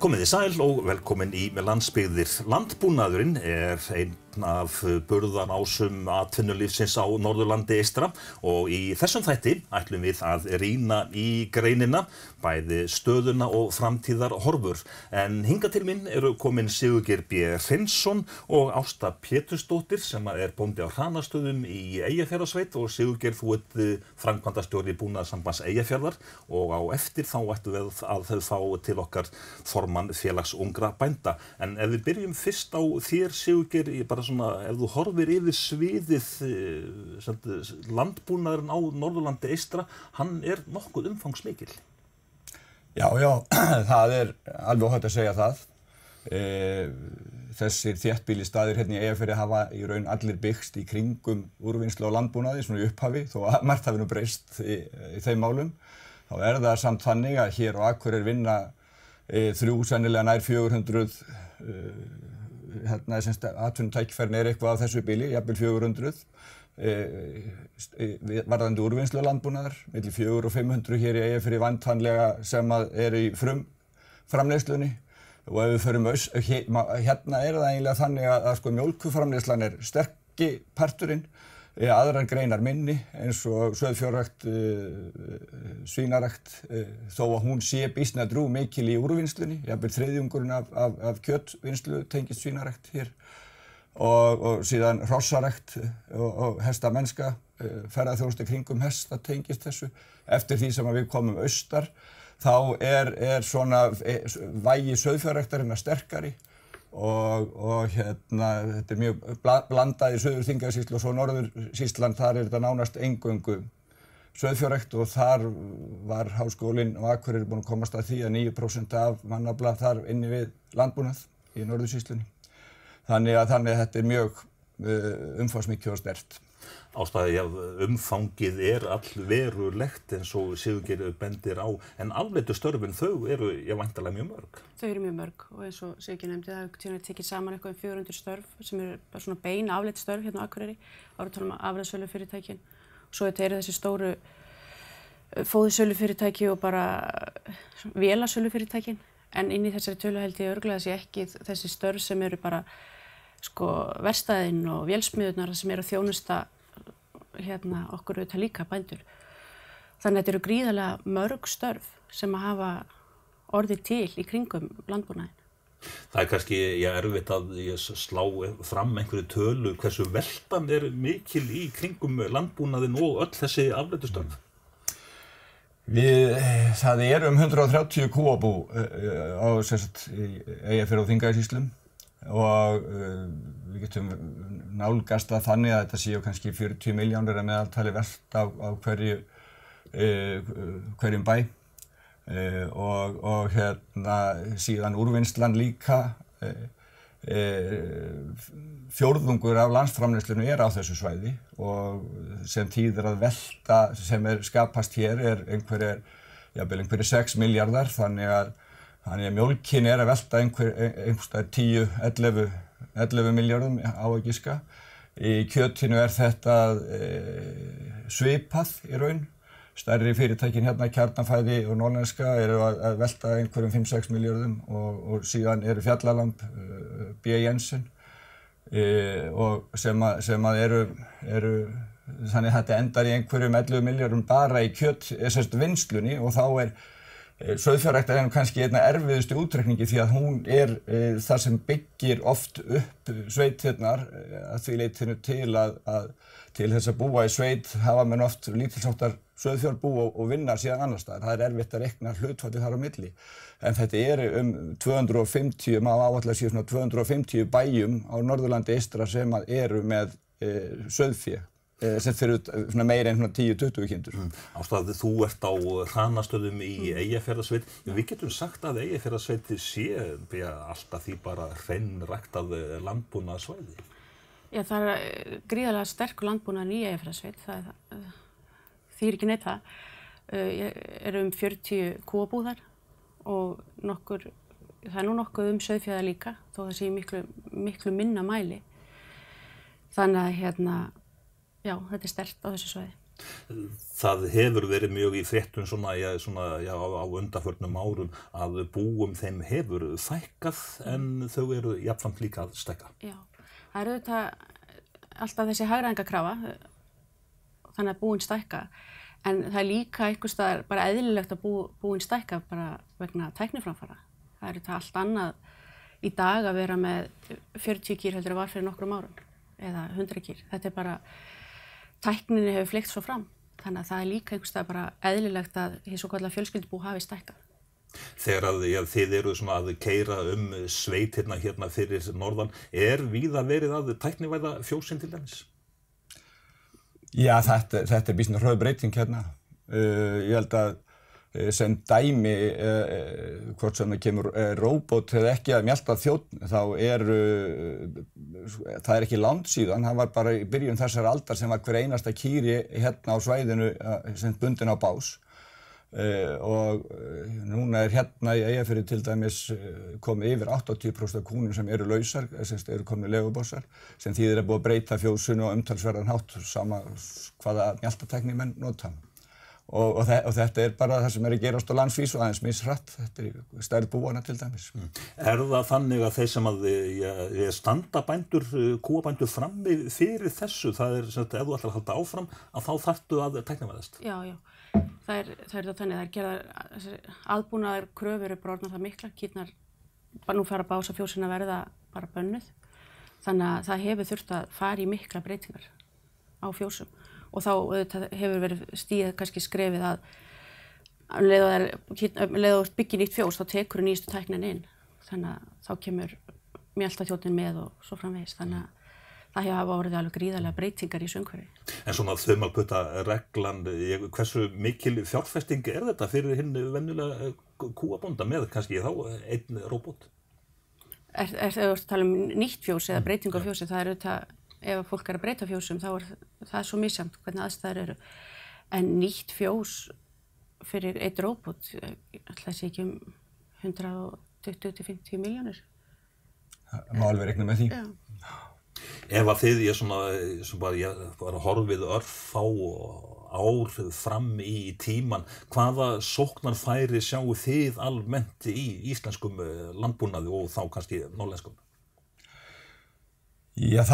Komið þið sæl og velkomin í landsbyggðir. Landbúnaðurinn einn af burðarásum atvinnulífsins á Norðurlandi eystra og í þessum þætti ætlum við að rýna í greinina, bæði stöðuna og framtíðar horfur. En hingað til mín eru komin Sigurgeir B. Hreinsson og Ásta Pétursdóttir sem bóndi á Hranastöðum í Eyjafjarðarsveit og Sigurgeir, þú ert framkvæmdastjóri Búnaðarsambands Eyjafjarðar og á eftir þá ættum við að fá til okkar formann félags ungra bænda. En ef við byrjum fyrst á þér, Sigurgeir, bara svona, ef þú horfir yfir sviðið, landbúnaðurinn á Norðurlandi eystra, hann nokkuð umfangsmikil. Já, það alveg óhætt að segja það. Þessir þéttbýlisstaðir hérna í Eyjafirði hafa í raun allir byggst í kringum úrvinnslu á landbúnaði, svona í upphafi, þó að margt hafi nú breyst í þeim málum. Þá það samt þannig að hér á Akureyri vinna sennilega nær 400 atvinnutækifærin eitthvað á þessu bili, jafnvel 400 varðandi úrvinnslu landbúnaðar, milli 400 og 500 hér í Eyjafirði væntanlega sem í framleiðslunni. Og ef við förum hérna það eiginlega þannig að sko mjólkurframleiðslan sterki parturinn, aðrar greinar minni eins og sauðfjárrækt, svínarækt, þó að hún sé býsna mikil í úrvinnslunni, jafnvel þriðjungurinn af kjötvinnslu tengist svínarækt hér og síðan hrossarækt og hestamennska, ferðaþjónusta kringum hesta tengist þessu. Eftir því sem við komum austar þá svona vægi sauðfjárræktarinnar sterkari og hérna þetta mjög blandað í Suður-Þingeyjarsýslu og svo Norður-Sýsland, þar þetta nánast eingöngu sauðfjárrækt og þar var Háskólinn á Akureyri búinn að komast að því að 9% af mannafla þar inni við landbúnað í Norður-Sýslunni. Þannig að þetta mjög umfangsmikið og sterkt. Ástæði að umfangið allverulegt eins og Sigurgeir bendir á, en afleiddu störfin þau væntanlega mjög mörg. Þau mjög mörg og eins og Sigurgeir nefndi það hefur tekið saman eitthvað 400 störf sem bara svona bein afleidd störf hérna á Akureyri, tala afurðasölufyrirtækin. Svo þetta þessi stóru fóðursölufyrirtæki og bara vélasölufyrirtækin, en inn í þessari tölu held ég örugglega sé ekki þessi störf sem bara sko verkstæðin og vélsmiðjurnar sem að þjónusta hérna okkur auðvitað líka bændur. Þannig að þetta gríðarlega mörg störf sem að hafa orðið til í kringum landbúnaðinn. Það kannski erfitt að slá fram einhverju tölu hversu veltan mikil í kringum landbúnaðinn og öll þessi afleiddu störf. Það 130 kúabú á Eyjafirði og Þingeyjarsýslum og við getum nálgast það þannig að þetta séu kannski 40 milljónir að meðaltali velt á hverjum bæ og hérna síðan úrvinnslan líka fjórðungur af landsframleiðslunni á þessu svæði og sem þýðir að velta sem skapast hér einhverjir 6 milljarðar, þannig að mjólkin að velta einhverstaðar 10–11 milljörðum á að giska. Í kjötinu þetta svipað í raun. Stærri fyrirtækin hérna, Kjarnafæði og Norðlenska að velta einhverjum 5–6 milljörðum og síðan Fjallalamb, B. Jensen og sem eru þannig að þetta endar í einhverjum 11 milljörðum bara í vinnslunni og þá sauðfjárrækt kannski einna erfiðustu útreikningi því að hún það sem byggir oft upp sveitirnar að því leytinu til til þess að búa í sveit hafa menn oft lítilsháttar sauðfjárbú og vinna síðan annars staðar. Það erfitt að reikna hlutfallið þar á milli. En þetta 250, maður áætla séu svona 250 bæjum á Norðurlandi eystra sem eru með sauðfé. Sem fyrir meira en 10–20 kindur. Ástæði, þú ert á Hranastöðum í Eyjafjarðarsveit. Við getum sagt að Eyjafjarðarsveit sé alltaf því bara hreinræktað landbúnaðarsvæði. Já, það gríðarlega sterkur landbúnaður í Eyjafjarðarsveit. Það þýðir ekki neitt það. Eru 40 kúabúðar og það nú nokkuð sauðfjárrækt líka, þó það sé miklu minna mæli. Þannig að já, þetta sterkt á þessu svæði. Það hefur verið mjög í fréttum á undanförnum árum að búum þeim hefur fækkað en þau eru jafnframt líka að stækka. Já, það eru auðvitað alltaf þessi hagræðingarkrafa, þannig að búin stækka. En það er líka einhvers staðar bara eðlilegt að búin stækka bara vegna tækniframfara. Það er auðvitað allt annað í dag að vera með 40 kýr heldur að var fyrir nokkrum árum eða 100 kýr. Þetta er bara, tækninni hefur fleygt svo fram. Þannig að það er líka einhvers staðar bara eðlilegt að hið svokallaða fjölskyldubú hafi stækkað. Þegar þið eru að keyra sveitirna hérna fyrir norðan, víða verið að tæknivæða fjósin til dæmis? Já, þetta er býsna hröð breyting hérna. Ég held að sem dæmi, hvort sem það kemur róbot eða ekki að mjálta þjónn, þá það er ekki langt síðan, það var bara í byrjun þessar aldar sem var hver einasta kýri hérna á svæðinu sem bundin á bás. Og núna hérna í Eyjafirði til dæmis komið yfir 80% af kúnum sem eru lausar, sem eru komnir legubossar, sem þýðir að búið að breyta fjósinu og umtalsverðan hátt sama hvaða mjaltatækni menn nota. Og þetta er bara það sem er að gerast á landsvísu og aðeins misrætt, þetta er stærð búana til dæmis. Er það þannig að þeir sem standa bændur, kúabændur frammi fyrir þessu, það er ef þú ætlar að halda áfram, að þá þarftu að tæknivæðast? Já. Það er þannig, það er gerðar aðbúnaðar kröfur eru bara orðnar það miklar, kýrnar nú fara básafjósin að verða bara bönnuð. Þannig að það hefur þurft að fara í mikla breytingar á fjósum. Og þá hefur verið stigið kannski skrefið að leið og byggja nýtt fjós, þá tekur nýjustu tæknin inn. Þannig að þá kemur mjaltaþjónninn með og svo framvegis. Þannig að það hafa orðið alveg gríðarlega breytingar í umhverfi. En svona þumalputta reglan, hversu mikil fjárfesting er þetta fyrir hinn venjulega kúabónda með kannski þá einn róbot? Þegar þú ert að tala nýtt fjós eða breytingu á fjósi, það er auðvitað, ef fólk að breyta fjósum, þá það svo misjafnt hvernig aðstæður eru. En nýtt fjós fyrir einn róbot, ætla sé ekki 120-50 milljónir. Það má alveg reikna með því. Já. Ef að þið bara horfið örfá ár fram í tíman, hvaða sóknarfæri sjáu þið almennt í íslenskum landbúnaði og þá kannski norðlenskum? Já,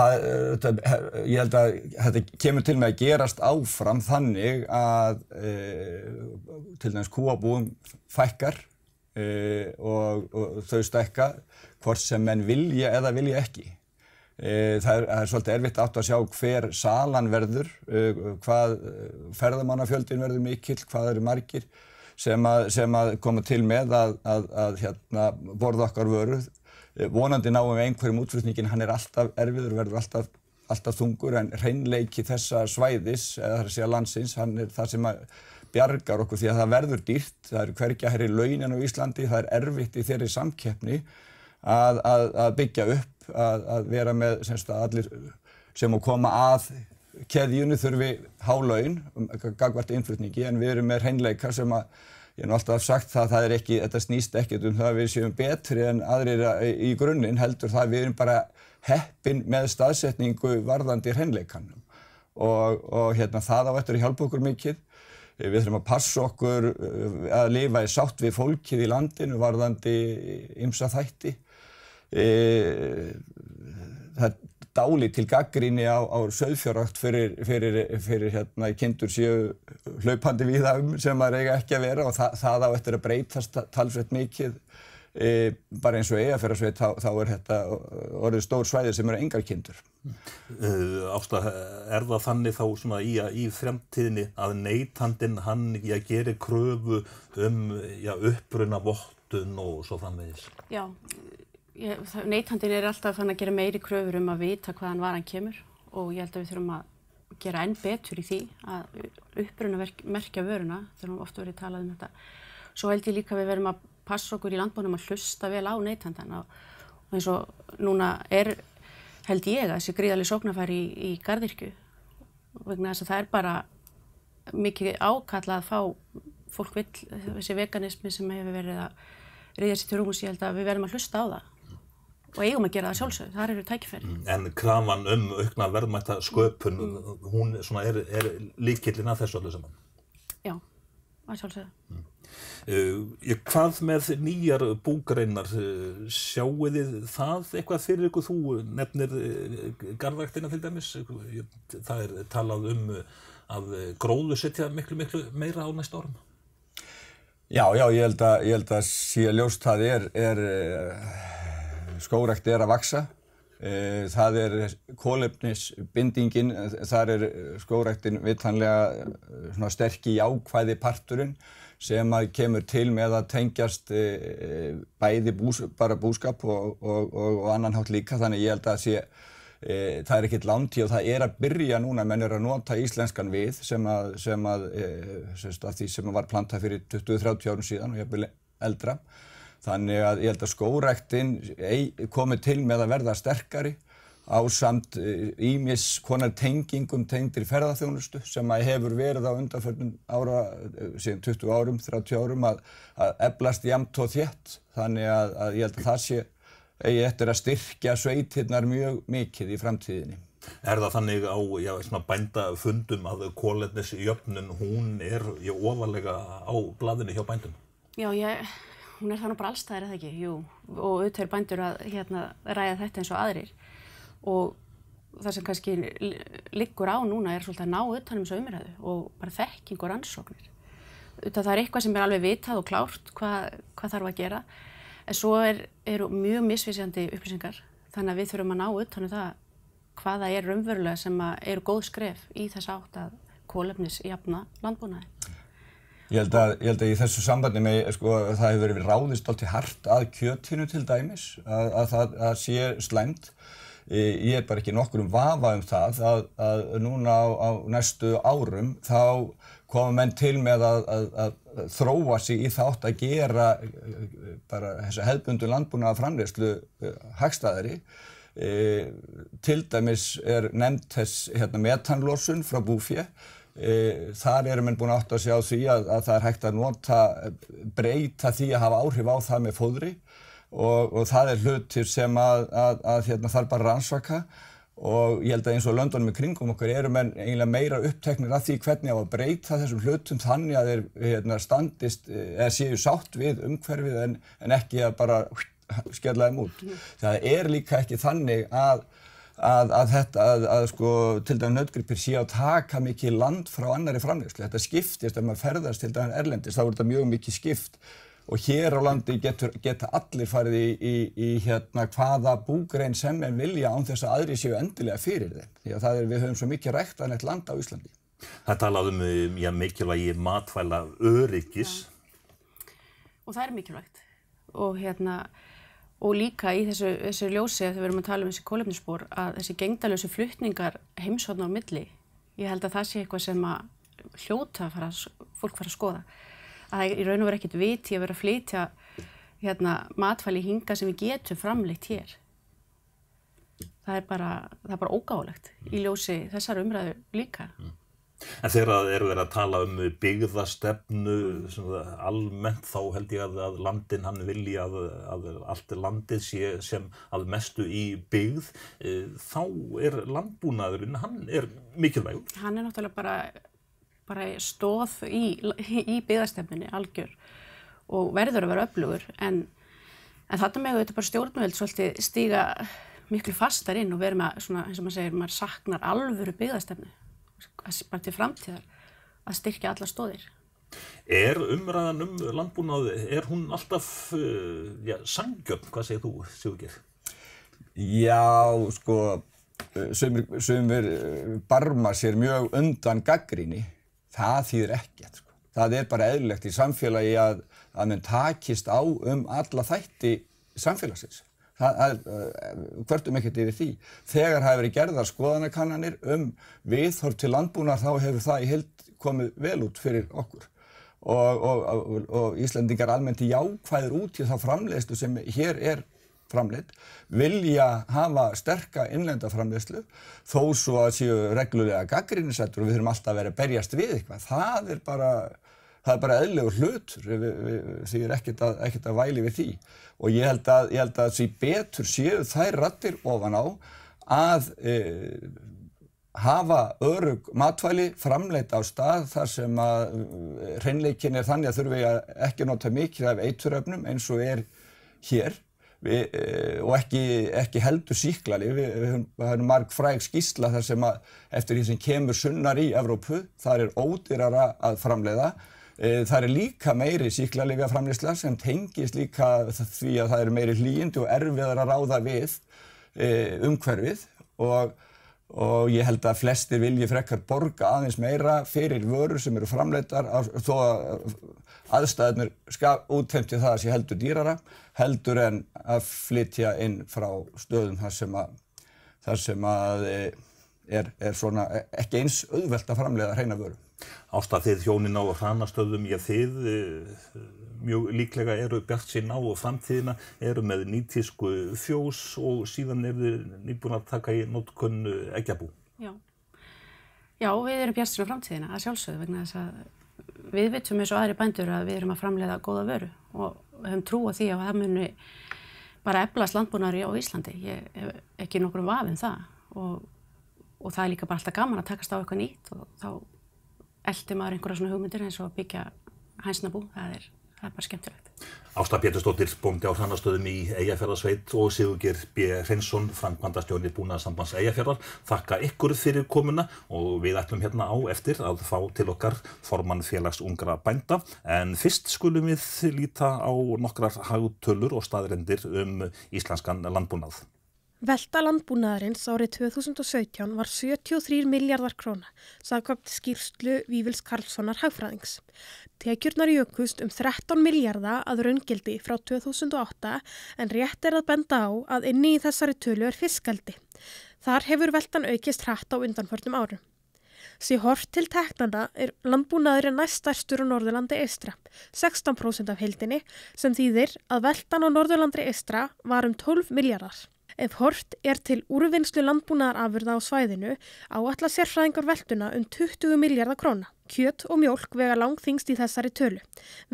ég held að þetta kemur til með að gerast áfram þannig að til dæmis kúabúum fækkar og þau stækka hvort sem menn vilja eða vilja ekki. Það er svolítið erfitt átt að sjá hver salan verður, hvað ferðamannafjöldin verður mikill, hvað eru margir sem að koma til með að borða okkar vörur. Vonandi náum við einhverjum útflutningin, hann er alltaf erfiður, verður alltaf þungur, en hreinleiki þessa svæðis, eða það að segja landsins, hann er það sem bjargar okkur því að það verður dýrt, það eru hvergi hærri launin á Íslandi, það er erfitt í þeirri samkeppni að byggja upp, að vera með allir sem að koma að keðjunni þurfi há laun gagnvart innflutningi, en við erum með hreinleika sem að ég hef alltaf sagt það er ekki, þetta snýst ekkert það að við séum betri en aðrir í grunninn, heldur það að við erum bara heppin með staðsetningu varðandi hreinleikanum. Og það á eftir að hjálpa okkur mikið. Við þurfum að passa okkur að lifa í sátt við fólkið í landinu varðandi ýmsa þætti. Það er dálítil gagnrýni á sauðfjárrækt fyrir kindur séu hlaupandi víða sem maður eiga ekki að vera, og það á eftir að breytast talsvert mikið. Bara eins og Eyjafjarðarsveit þá er þetta orðið stór svæði sem eru engar kindur. Ásta, er það þannig þá í fremtíðinni að neytandinn hann gerir kröfu upprunavottun og svo framvegis? Já. Neytandinn er alltaf þannig að gera meiri kröfur að vita hvaðan varan kemur, og ég held að við þurfum að gera enn betur í því að upprunamerkja vöruna, þegar við ofta verið talað þetta. Svo held ég líka að við verðum að passa okkur í landbúnaðinum að hlusta vel á neytandann, og eins og núna held ég að þessi gríðarleg sóknarfæri í garðyrkju, vegna þess að það er bara mikið ákall að fá fólk vill þessi veganismi sem hefur verið að ryðja sér til rúms. Ég held að við verðum að hlusta á það og eigum að gera það sjálfsögðu, þar eru tækifæri. En krafan aukna verðmæta sköpun, hún svona er lykillinn að þessu öllu saman? Já, að sjálfsögðu. Hvað með nýjar búgreinar, sjáið þið það eitthvað fyrir ykkur? Þú nefnir garðræktina til dæmis, það talað að gróðursetja miklu meira á næstu árum. Já, ég held að sé ljóst það skógrækt að vaxa. Það kolefnisbindingin, þar skógræktin vitanlega svona sterki jákvæði parturinn sem að kemur til með að tengjast bæði bara búskap og annan hátt líka, þannig ég held að það ekkert langt í og það að byrja núna, menn að nota íslenskan við sem að því sem var plantað fyrir 20-30 árum síðan og jafnvel eldra. Þannig að ég held að skógræktin komi til með að verða sterkari ásamt ýmis konar tengingum tengdir ferðaþjónustu sem að hefur verið á undanförnum ára, síðan 20 árum, 30 árum að eflast jafnt og þétt. Þannig að ég held að það eigi eftir að styrkja sveitirnar mjög mikið í framtíðinni. Það þannig á svona bændafundum að kolefnisjöfnun, hún ofarlega á blaðinu hjá bændum? Já, hún það nú bara alls staðar, það ekki? Jú, og auðvitað bændur að ræða þetta eins og aðrir. Og það sem kannski liggur á núna svolítið að ná utan þessu umræðu og bara þekking og rannsóknir. Það eitthvað sem alveg vitað og klárt hvað þarf að gera, en svo eru mjög misvísandi upplýsingar, þannig að við þurfum að ná utan það hvaða raunverulega sem eru góð skref í þess átt að kolefnisjafna landbúnaði. Ég held að í þessu sambandi með, það hefur verið ráðist dálítið hart að kjötinu til dæmis, að það sé slæmt. Ég bara ekki nokkur vafa það að núna á næstu árum þá koma menn til með að þróa sig í þátt að gera bara þessa hefðbundnu landbúnaðarframleiðslu hagstæðari. Til dæmis nefnt þess metanlosun frá búfé. Þar menn búin að átta sig á því að það hægt að breyta því að hafa áhrif á það með fóðri. Og það hlutir sem að þarf bara rannsaka og ég held að eins og löndunum í kringum okkur menn eiginlega meira uppteknir af því hvernig á að breyta þessum hlutum þannig að þeir standist eða séu sátt við umhverfið en ekki að bara skella þeim út. Það líka ekki þannig að til dæmis nautgripir séu að taka mikið land frá annarri framleiðslu. Þetta skiptist ef maður ferðast til dæmis erlendis, þá þetta mjög mikið skipt. Og hér á landi geta allir farið í hvaða búgrein sem vilja án þess að aðrir séu endilega fyrir þeim. Því að við höfum svo mikið ræktanlegt land á Íslandi. Það talað mikilvægi matvæla öryggis. Og það mikilvægt. Og líka í þessu ljósi þegar við erum að tala þessi kolefnisspor að þessi gengdarlausu flutningar heimshorna á milli. Ég held að það sé eitthvað sem að hljóta fólk fara að skoða. Að í raun og veru ekkert viti að vera að flytja matvæli hingað sem við getum framleitt hér. Það er bara ógáfulegt í ljósi þessar umræðu líka. En þegar verið að tala byggðastefnu almennt þá held ég að landinn hann vilji að allt landið sé sem að mestu í byggð. Þá landbúnaðurinn, hann mikilvægur. Hann náttúrulega bara stóð í byggðastefnunni algjör og verður að vera öflugur en þarna með þetta bara stjórnvöld svolítið stíga miklu fastar inn og vera með svona eins og maður segir, maður saknar alvöru byggðastefnu bara til framtíðar að styrkja alla stóðir. Umræðan landbúnað, hún alltaf sanngjörn, hvað segir þú, Sigurgeir? Já, sumir barma sér mjög undan gagnrýni. Það þýðir ekkert. Það bara eðlilegt í samfélagi að menn takist á alla þætti samfélagsins. Hvertum ekkert yfir því. Þegar hafa verið gerðar skoðanakannanir viðhorf til landbúnaðar þá hefur það í heild komið vel út fyrir okkur. Og Íslendingar almennt jákvæðir út í þá framleiðslu sem hér framleidd, vilja hafa sterka innlenda framleiðslu þó svo að séu reglulega gagnrýnisræddir og við þurfum alltaf að vera að berjast við eitthvað. Það bara það bara eðlilegur hlutur, því ekkert að væli við því. Og ég held að því betur séu þær raddir ofan á að hafa örugg matvæli framleidd á stað þar sem að hreinleikinn þannig að þurfi ekki að nota mikið af eiturefnum eins og hér. Og ekki heldur sýklalyf. Það er marg fræg skýrsla þar sem að eftir því sem kemur sunnar í Evrópu, þar ódýrara að framleiða. Það líka meiri sýklalyfjaframleiðsla sem tengist líka því að það meiri hlýindi og erfiðara að ráða við umhverfið og ég held að flestir vilji frekar borga aðeins meira fyrir vörur sem eru framleiddar þó að aðstæðurnar útheimti það að sé heldur dýrara heldur en að flytja inn frá stöðum þar sem að svona ekki eins auðvelt að framleiða hreina vöru. Ásta, þið hjónin á hranastöðum, þið mjög líklega eru bjartsýn á framtíðina, eru með nýtísku fjós og síðan þið nýbúin að taka í notkun eggjabú. Já, við erum bjartsýn á framtíðina, að sjálfsögðu, vegna þess að við vitum eins og aðri bændur að við erum að framleiða góða vöru og höfum trú á því að það muni bara eflast landbúnaður á Íslandi. Ég hef ekki nokkrum vafa það og það líka bara alltaf gaman að takast á eitthvað nýtt og þá eldir maður einhverja svona hugmyndir eins og að byggja hænsnabú, það er bara skemmtilegt. Ásta Pétursdóttir, bóndi á Hrannastöðum í Eyjafjarðarsveit og Sigurgeir B. Hreinsson, framkvæmdastjóri Búnaðarsambands Eyjafjarðar, þakka ykkur fyrir komuna og við ætlum hérna á eftir að fá til okkar formann félags ungra bænda. En fyrst skulum við líta á nokkrar hagtölur og staðreyndir íslenskan landbúnað. Velta landbúnaðarins árið 2017 var 73 milljarðar króna, samkvæmt skýrslu Vífils Karlssonar hagfræðings. Tekjurnar jukust 13 milljarða að raungildi frá 2008 en rétt að benda á að inni í þessari tölu fiskeldi. Þar hefur veltan aukist hratt á undanförnum árum. Sé horft til teknanna landbúnaðurinn næststærstur á Norðurlandi eystra, 16% af heildinni, sem þýðir að veltan á Norðurlandi eystra var 12 milljarðar. Ef horft til úrvinnslu landbúnaðarafurða á svæðinu áætla sérfræðingar veltuna 20 milljarða króna. Kjöt og mjólk vega langþyngst í þessari tölu.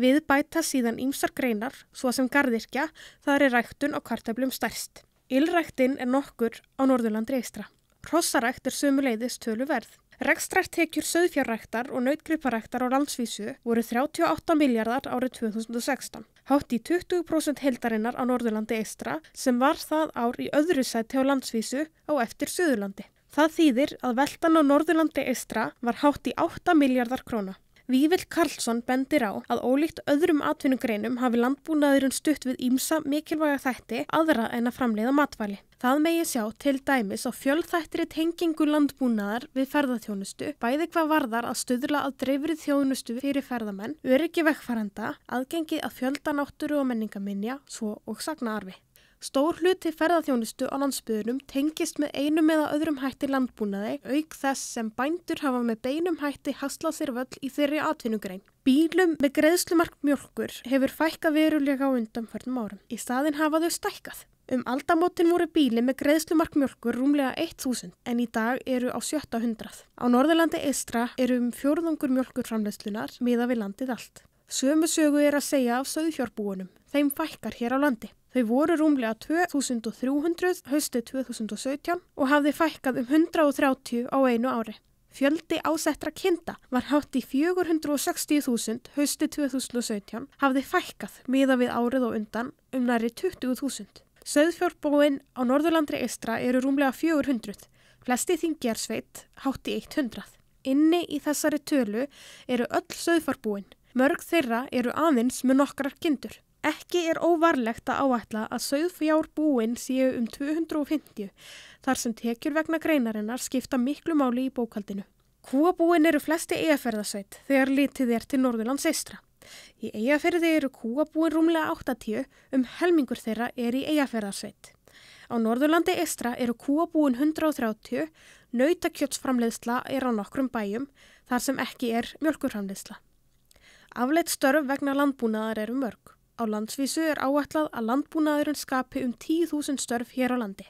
Við bæta síðan ýmsar greinar, svo sem garðyrkja, þar ræktun á kartöflum stærst. Ylræktin nokkur á Norðurlandi eystra. Hrossarækt sömuleiðis töluverð. Rekstrartekjur sauðfjárræktar og nautgriparæktar á landsvísu voru 38 milljarðar árið 2016. Hátt í 20% heildarinnar á Norðurlandi eystra sem var það ár í öðru sæti á landsvísu á eftir Suðurlandi. Það þýðir að veltan á Norðurlandi eystra var hátt í 8 milljarðar króna. Vífill Karlsson bendir á að ólíkt öðrum atvinnugreinum hafi landbúnaðurinn stutt við ýmsa mikilvæga þætti aðra en að framleiða matvæli. Það megi sjá til dæmis á fjölþættri tengingu landbúnaðar við ferðaþjónustu, bæði hvað varðar að stuðla að dreifri þjónustu fyrir ferðamenn, öryggi vegfarenda, aðgengi að fjölda náttúru og menningarminja, svo og sagnaarfi. Stór hluti ferðaþjónustu á landsbyggðunum tengist með einum eða öðrum hætti landbúnaði, auk þess sem bændur hafa með beinum hætti haslað sér völl í þeirri atvinnugrein. Bílum með greiðslumark mjólkur hefur fækkað verulega á undanförnum árum. Í staðinn hafa þau stækkað. Aldamótin voru bíli með greiðslumark mjólkur rúmlega 1000 en í dag eru á 700. Á Norðurlandi eystra eru fjórðungur mjólkurframleiðslunar miðað við landið allt. Sömu sögu að segja af sauðfjárbúunum. Þeim fækkar hér á landi. Þau voru rúmlega 2300 haustið 2017 og hafði fækkað 130 á einu ári. Fjöldi ásettra kinda var hátt í 460.000 haustið 2017, hafði fækkað miðað við árið og undan nærri 20.000. Sauðfjárbúin á Norðurlandi eystra eru rúmlega 400, flesti Þingeyjarsveit hátt í 100. Inni í þessari tölu eru öll sauðfjárbúin. Mörg þeirra eru aðeins með nokkrar kindur. Ekki óvarlegt að áætla að sauðfjárbúin séu 250, þar sem tekjur vegna greinarinnar skipta miklu máli í bókhaldinu. Kúabúin eru flesti Eyjafjarðarsveit þegar litið til Norðurlands eystra. Í Eyjafirði eru kúabúin rúmlega 80, helmingur þeirra í Eyjafjarðarsveit. Á Norðurlandi eystra eru kúabúin 130, nautakjötsframleiðsla á nokkrum bæjum, þar sem ekki mjólkurframleiðsla. Afleidd störf vegna landbúnaðar eru mörg. Á landsvísu áætlað að landbúnaðurinn skapi 10.000 störf hér á landi.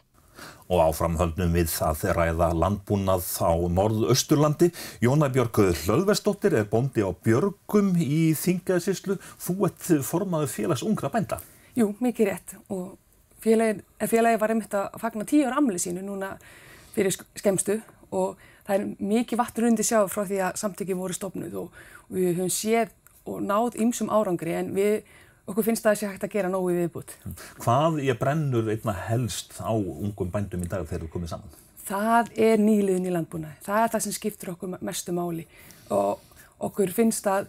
Og áfram höldum við að ræða landbúnað á Norðausturlandi. Jóna Björg Hlöðversdóttir bóndi á Björgum í Þingeyjarsýslu. Þú ert formaður félags ungra bænda. Jú, mikið rétt. Og félagið var einmitt að fagna 10 ára afmæli sínu núna fyrir skemmstu og það mikið vatn undir sjá frá því að samtökin voru stofnuð og við höfum séð og náð ýmsum árangri en okkur finnst það sé hægt að gera nógu viðbútt. Hvað brennur einna helst á ungum bændum í dag þegar þú komið saman? Það nýliðun í landbúnaði. Það það sem skiptir okkur mestu máli og okkur finnst að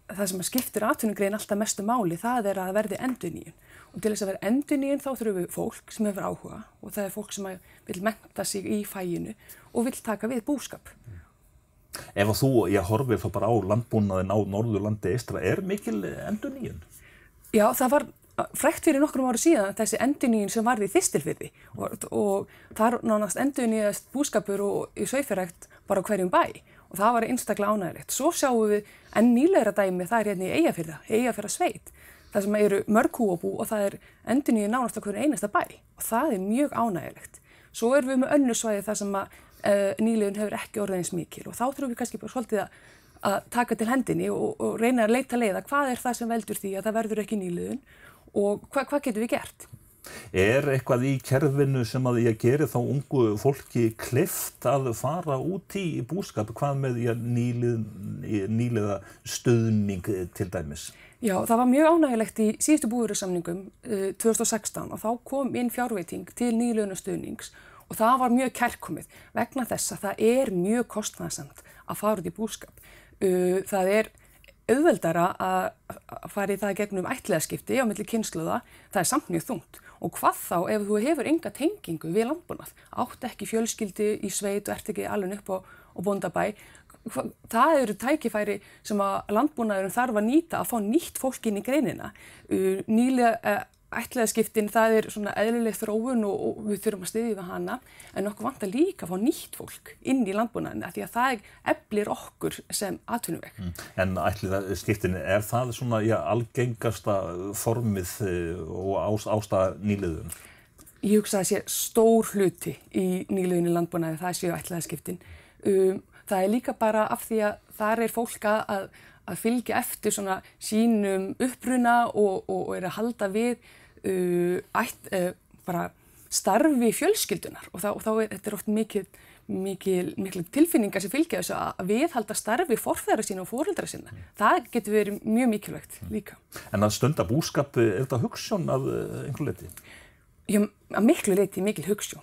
það sem skiptir atvinnugrein alltaf mestu máli, það að verði endurnýjun. Og til þess að vera endurnýjun þá þurfum við fólk sem hefur áhuga og það fólk sem vill mennta sig í faginu og vill taka við búskap. Ef þú horfir þá bara á landbúnaðinn á Norðurlandi eystra, mikil endurnýjun? Já, það var frægt fyrir nokkrum ára síðan þessi endurnýjun sem varð í Þistilfirði og þar nánast endurnýjaðist búskapur og í sauðfjárrækt bara á hverjum bæ og það var einstaklega ánægilegt. Svo sjáum við enn nýlegra dæmi, það hérna í Eyjafjarðarsveit, það sem eru mörg kúabú og það endurnýjun nánast á hverju einasta bæ og það mjög ánægilegt. Svo erum við með önnur svæði þar sem nýliðun hefur ekki orðið eins mikil og þá þurfum við kannski bara svolítið að taka til hendinni og reyna að leita leiða hvað það sem veldur því að það verður ekki nýliðun og hvað getum við gert? Eitthvað í kerfinu sem að geri þá ungu fólki kleift að fara út í búskap, hvað með nýliða stuðning til dæmis? Já, það var mjög ánægilegt í síðustu búvörusamningum 2016 og þá kom inn fjárveiting til nýliðunastuðnings og það var mjög kærkomið vegna þess að það mjög kostnaðarsamt að fara út í búskap. Það auðveldara að fara í það gegnum ættliðaskipti á milli kynslóða, það samt mjög þungt. Og hvað þá ef þú hefur enga tengingu við landbúnað, átt ekki fjölskyldu í sveit og ert ekki alveg upp á bóndabæ, það eru tækifæri sem að landbúnaðurinn þarf að nýta að fá nýtt fólk inn í greinina. Nýlega ættliðaskiptin, það svona eðlileg þróun og við þurfum að styðja við hana, en okkur vantar líka að fá nýtt fólk inn í landbúnaðina því að það eflir okkur sem atvinnuveg. En ættliðaskiptin, það svona algengasta formið og ástæða nýliðun? Ég hugsa að það sé stór hluti í nýliðun í landbúnaði, það séu ættliðaskiptin. Það líka bara af því að þar fólk að fylgja eftir svona sínum uppruna og að halda við bara starfi fjölskyldunar og þá þetta oft mikil tilfinningar sem fylgja þessu að viðhalda starfi forfeðra sína og foreldra sína. Það getur verið mjög mikilvægt líka. En að stunda búskap, þetta hugsjón að einhverju leyti? Já, að miklu leyti mikil hugsjón.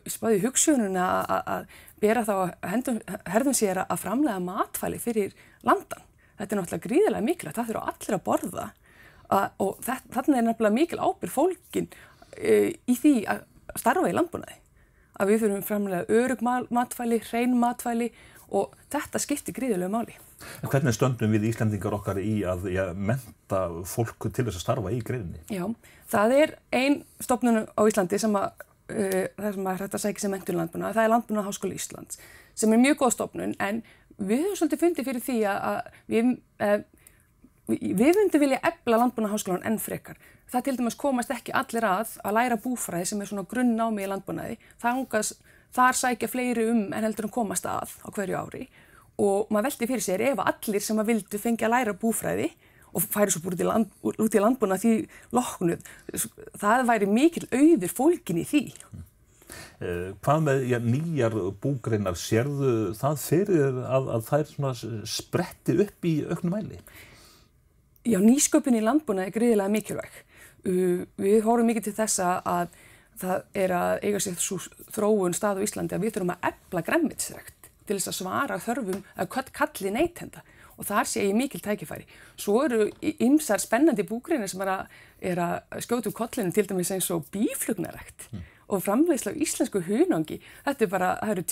Spáði hugsjónuna að bera þá herðum sér að framleiða matvæli fyrir landan. Þetta náttúrulega gríðarlega mikilvægt, það þurfa allir að borða og þarna nefnilega mikil ábyrgð fólkin í því að starfa í landbúnaði. Að við þurfum framleiða örugg matvæli, hrein matvæli og þetta skiptir gríðarlega máli. En hvernig stöndum við Íslendingar okkar í að mennta fólk til þess að starfa í greininni? Já, það ein stofnun á Íslandi sem það sem hægt að sækja sem menntun landbúnaði, það Landbúnaðarháskóli Íslands, sem mjög góð stofnun, en við höfum svolítið fundið fyrir því að við myndum vilja efla Landbúnaðarháskólann enn frekar. Það til dæmis komast ekki allir að læra búfræði sem svona grunnnámi í landbúnaði. Þar sækja fleiri en heldur komast að á hverju ári og maður velti fyrir sér ef allir sem vildu fengi að læra búfræði og færi svo bara út í landbúnað því loknuð. Það væri mikil auður fólkin í því. Hvað með nýjar búgreinar, sérðu það fyrir að þær spretti upp í auknum mæli? Já, nýsköpun í landbúnaði gríðarlega mikilvæg. Við horfum mikið til þess að það að eiga sér svo þróun stað á Íslandi að við þurfum að efla grænmetisrækt til þess að svara þörfum að kalli neytenda og þar sé ég mikil tækifæri. Svo eru ýmsar spennandi búgreinar sem að skjóta kollinu, til dæmis eins og býflugnarækt og framleiðsla á íslensku hunangi. Það eru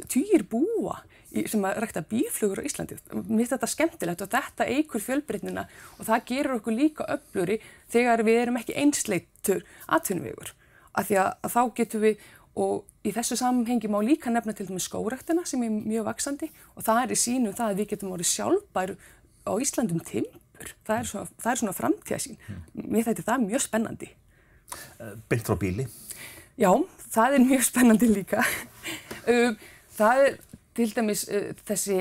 tugir búa sem að rækta býflugur á Íslandi. Mér finnst þetta skemmtilegt og þetta eykur fjölbreytnina og það gerir okkur líka öflugri þegar við erum ekki einsleitur atvinnuvegur. Af því að þá getum við, og í þessu samhengi má líka nefna til dæmis skógræktina sem mjög vaxandi og það sýnum það að við getum orðið sjálfbær á Íslandum timbur. Það svona framtíðarsýn. Mér þætti það mjög spennandi. Beint frá býli? Já, það mjög spennandi líka. Það til dæmis þessi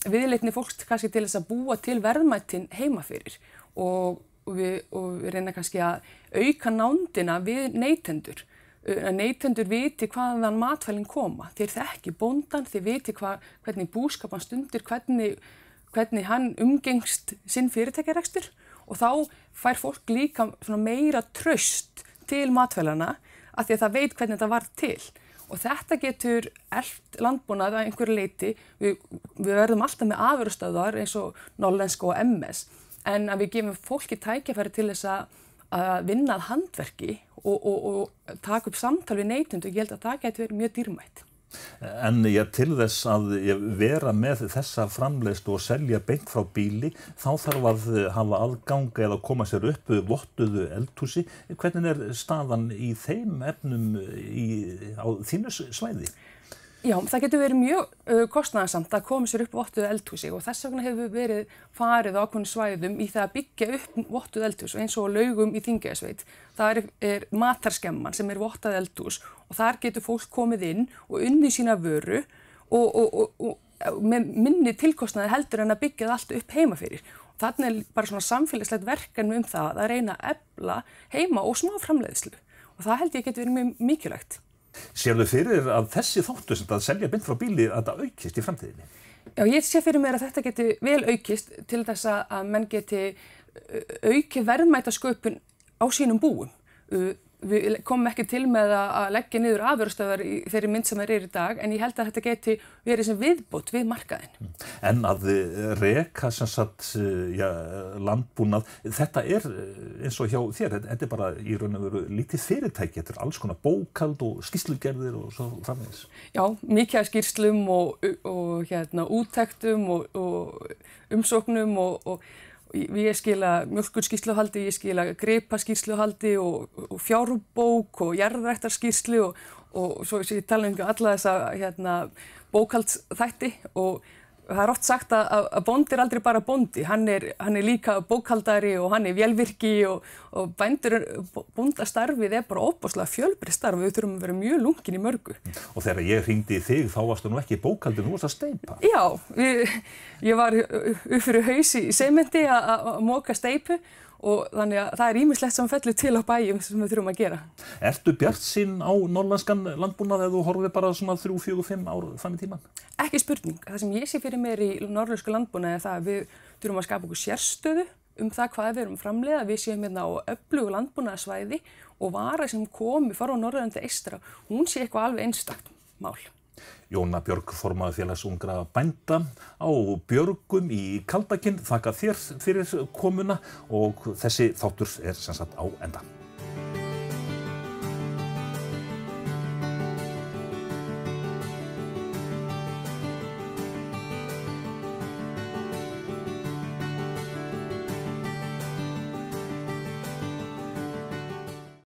viðleitni fólks kannski til þess að búa til verðmætin heima fyrir og við reyna kannski að auka nándina við neytendur. Að neytendur viti hvaðan matvælin koma. Þeir þekki bóndan, þeir viti hvernig búskapan stundir, hvernig hann umgengst sinn fyrirtækjarekstur og þá fær fólk líka svona meira traust til matvælana af því að það veit hvernig þetta varð til. Og þetta getur eflt landbúnað að einhverju leyti. Við verðum alltaf með afurðastöðvar eins og Norðlenska og MS en að við gefum fólki tækifæri til þess að vinna að handverki og taka upp samtal við neytendur. Ég held að það geti verið mjög dýrmætt. En til þess að vera með þessa framleiðslu og selja beint frá bíli, þá þarf að hafa aðgang eða koma sér upp vottuðu eldhúsi. Hvernig staðan í þeim efnum á þínu svæði? Já, það getur verið mjög kostnaðarsamt að koma sér upp vottuðu eldhúsi og þess vegna hefur verið farið á ákveðnum svæðum í það að byggja upp vottuðu eldhús eins og Laugum í Þingeyjarsveit. Það matarskemman sem vottað eldhús og þar getur fólk komið inn og unnið sína vöru og með minni tilkostnaði heldur en að byggja það allt upp heima fyrir. Og þarna bara svona samfélagslegt verkefni það að reyna að efla heima og smá framleiðslu og það held ég getur verið mjög mikilvægt. Sérðu fyrir að þessi þáttur sem að selja beint frá bíli að það aukist í framtíðinni? Já, ég sé fyrir mér að þetta geti vel aukist til þess að menn geti aukið verðmætasköpun á sínum búum. Við komum ekki til með að leggja niður afurðastöðvar í þeirri mynd sem í dag en ég held að þetta geti verið sem viðbót við markaðinn. En að reka sem sagt landbúnað, þetta eins og hjá þér, þetta bara í raun og veru lítið fyrirtæki, þetta alls konar bókhald og skýrslugerðir og svo framvegis. Já, mikið af skýrslum og úttektum og umsóknum og ég skila mjólkurskýrsluhaldi, ég skila gripaskýrsluhaldi og fjárbók og jarðræktarskýrslu og svo ég tala alla þessa bókhaldsþætti og það oft sagt að bóndi aldrei bara bóndi, hann líka bókhaldari og hann vélvirki og bóndastarfið bara ofboðslega fjölbreytt starf og við þurfum að vera mjög lungin í mörgu. Og þegar ég hringdi í þig þá varstu nú ekki bókhaldi, nú varstu að steypa. Já, ég var upp fyrir haus í sementi að moka steypu og þannig að það ýmislegt sem fellur til á bæjum sem við þurfum að gera. Ertu bjartsýn á norðlenskan landbúnað eða þú horfir bara svona 3, 4, 5 ár fram í tímann? Ekki spurning. Það sem ég sé fyrir mér í norðlensku landbúnaði er það að við þurfum að skapa okkur sérstöðu það hvað við erum framleiða. Við séum hérna á öflugu landbúnaðarsvæði og vara sem komi frá Norðurlandi eystra, hún sé eitthvað alveg einstakt mál. Jóna Björg, formaður félags ungra bænda á Björgum í Kaldakinn. Þakka þér fyrir komuna og þessi þáttur sem sagt á enda.